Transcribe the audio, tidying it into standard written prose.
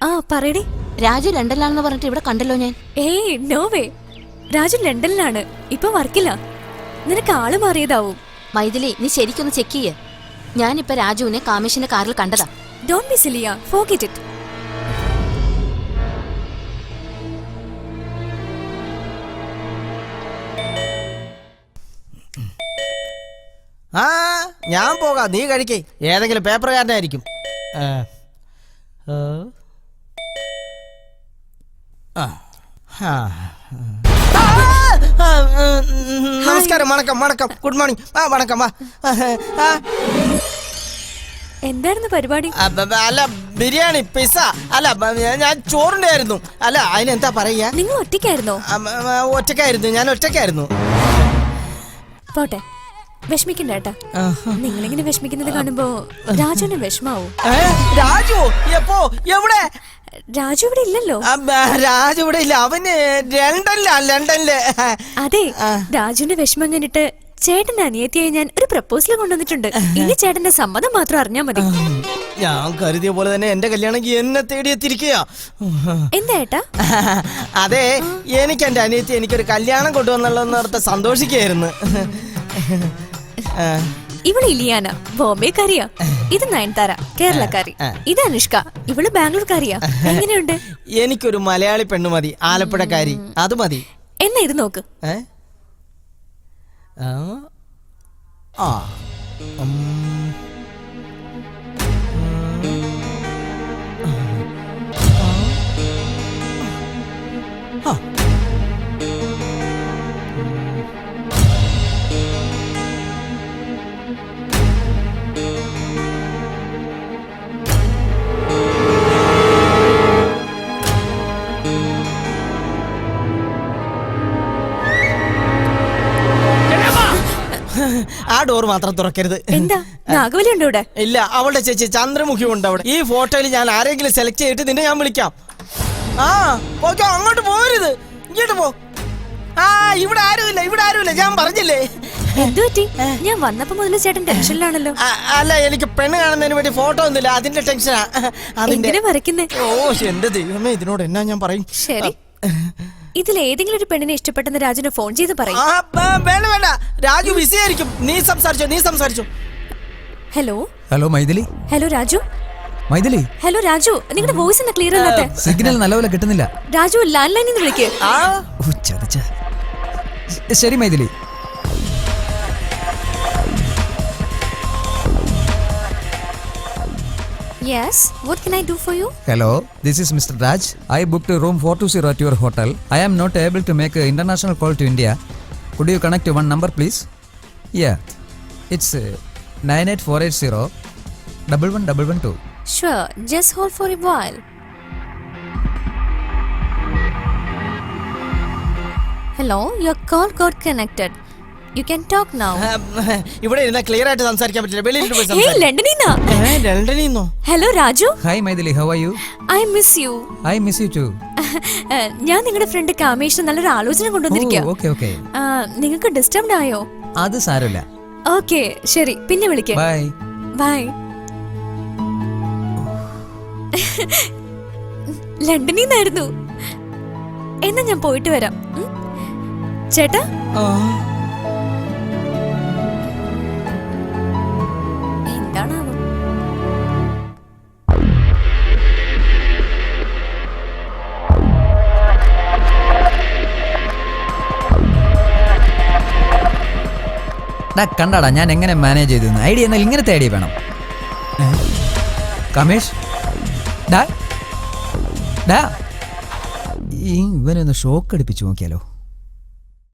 ആ പറയടി. രാജു ലണ്ടനിലാണെന്ന് പറഞ്ഞിട്ട് ഇവിടെ കണ്ടല്ലോ ഞാൻ. ഏയ് നോ വേ, രാജു ലണ്ടനിലാണ്, ഇപ്പൊ വർക്കില്ല. നിനക്ക് ആള് മാറിയതാവും. മൈഥിലി, നീ ശരിക്കൊന്ന് ചെക്ക് ചെയ്യ്. ഞാനിപ്പോ രാജുവിനെ കാമേഷിന്റെ കാറിൽ കണ്ടതാ. Don't be cilia, forget it. ആ ഞാൻ പോകാം, നീ കഴിക്കേ. ഏതെങ്കിലും പേപ്പറുകാരനായിരിക്കും. നമസ്കാരം, വണക്കം വണക്കം, ഗുഡ് മോർണിംഗ്. വണക്കം. എന്തായിരുന്നു പരിപാടി? അല്ല ബിരിയാണി, പിസ്സ. അല്ല ഞാൻ ചോറിന്റെ ആയിരുന്നു. അല്ല അതിനെന്താ പറയാ? നിങ്ങൾ ഒറ്റയ്ക്കായിരുന്നോ? ഒറ്റക്കായിരുന്നു, ഞാൻ ഒറ്റക്കായിരുന്നു. പോട്ടെ, വിഷമിക്കണ്ട ഏട്ടാ. നിങ്ങളിങ്ങനെ വിഷമിക്കുന്നത് കാണുമ്പോ രാജുവിന് വിഷമാവും. രാജു എപ്പോ എവിടെ? രാജു ഇവിടെ ഇല്ലല്ലോ. രാജു ഇവിടെ ഇല്ല, അവന് ലണ്ടനില്. അതെ, രാജുവിന്റെ വിഷമം കണ്ടിട്ട് ചേട്ടന്റെ അനിയത്തിയായി ഞാൻ ഒരു പ്രപ്പോസൽ കൊണ്ടുവന്നിട്ടുണ്ട്. ഇനി ചേട്ടന്റെ സമ്മതം മാത്രം അറിഞ്ഞാ മതി. ഞാൻ കരുതിയ പോലെ തന്നെ എന്റെ കല്യാണം എന്നെ തേടിയെത്തിരിക്കുക. എന്താ ഏട്ടാ? അതെ, എനിക്ക് എന്റെ അനിയത്തി എനിക്കൊരു കല്യാണം കൊണ്ടുവന്നുള്ളതെന്നോർത്ത് സന്തോഷിക്കുകയായിരുന്നു. ഇവള് ഇലിയാന, ബോംബെക്കാരിയാ. ഇത് നയൻതാര, കേരളക്കാരി. ഇത് അനുഷ്ക, ഇവള് ബാംഗ്ലൂർക്കാരിയാ. എങ്ങനെയുണ്ട്? എനിക്കൊരു മലയാളി പെണ്ണു മതി, ആലപ്പുഴക്കാരി. അത് മതി. എന്നാ ഇത് നോക്ക്. ആ ഡോർ മാത്രം തുറക്കരുത്. എന്താ നാഗവലി ഉണ്ടോ ഇവിടെ? ഇല്ല, അവളുടെ ചേച്ചി ചന്ദ്രമുഖി ഉണ്ട് അവിടെ. ഈ ഫോട്ടോയിൽ ഞാൻ ആരെങ്കിലും സെലക്ട് ചെയ്തിട്ട് നിന്നെ ഞാൻ വിളിക്കാം. ഓക്കെ, അങ്ങോട്ട് പോരുത്, ഇങ്ങോട്ട് പോ. ഇവിടെ ആരുമില്ല, ഞാൻ പറഞ്ഞില്ലേ. എന്തുപറ്റി? ഞാൻ വന്നപ്പോ മുതൽ ചേട്ടൻ ടെൻഷനിലാണല്ലോ. അല്ല, എനിക്ക് പെണ്ണ് കാണുന്നതിന് വേണ്ടി ഫോട്ടോ ഒന്നുമില്ല, അതിന്റെ ടെൻഷനാ. വരയ്ക്കുന്നേ? ഓ എന്റെ ദൈവമേ, ഇതിനോട് എന്നാ ഞാൻ പറയും. ശരി, ഇതിൽ ഏതെങ്കിലും ഒരു പെണ്ണിനെ ഇഷ്ടപ്പെട്ടെന്ന് രാജുനെ ഫോൺ ചെയ്ത് പറയും. വേണ്ട, രാജു ബിസി ആയിരിക്കും. നീ സംസാരിച്ചോ. Hello hello Maithili. Hello Raju. Maithili. Hello Raju, നിങ്ങളുടെ വോയിസ് എന്താ ക്ലിയർ അല്ലാത്തെ? സിഗ്നൽ നല്ലപോലെ കിട്ടുന്നില്ല. രാജു, ലാൻഡ് ലൈനിൽ നിന്ന് വിളിക്ക്. ശരി Maithili. Yes, what can I do for you? Hello, this is Mr. Raj. I booked a room 420 at your hotel. I am not able to make an international call to India. Could you connect to one number, please? Yeah, it's 98480 11112. Sure, just hold for a while. Hello, your call got connected. You can talk now. ഇവിടെ ഇരുന്ന clear ആയിട്ട് സംസാരിക്കാൻ പറ്റില്ല, വെളിയിൽ പോയി Hey, ലണ്ടനിൽ. Hello Raju. Hi Maithili, how are you? I miss you. I miss you too. ഞാൻ നിങ്ങളുടെ ഫ്രണ്ട് കാമേഷിന് നല്ലൊരു ആലോചന കൊണ്ടുവന്നിരിക്കുക. Okay. നിങ്ങൾക്ക് ഡിസ്റ്റർബ്ഡ് ആയോ? അത് സാരമില്ല. ഓക്കെ, ശരി, പിന്നെ വിളിക്കാം. ബൈ. ലണ്ടനിൽ നിന്നായിരുന്നു. എന്നാ ഞാൻ പോയിട്ട് വരാം. ചേട്ടാ, എന്താണാവോ? കണ്ടാടാ ഞാൻ എങ്ങനെ മാനേജ് ചെയ്തു. ഐഡിയ എന്നാൽ ഇങ്ങനത്തെ ഐഡിയ വേണം. കമേഷ്, ഇവനൊന്ന് ഷോക്ക് അടിപ്പിച്ചു നോക്കിയാലോ.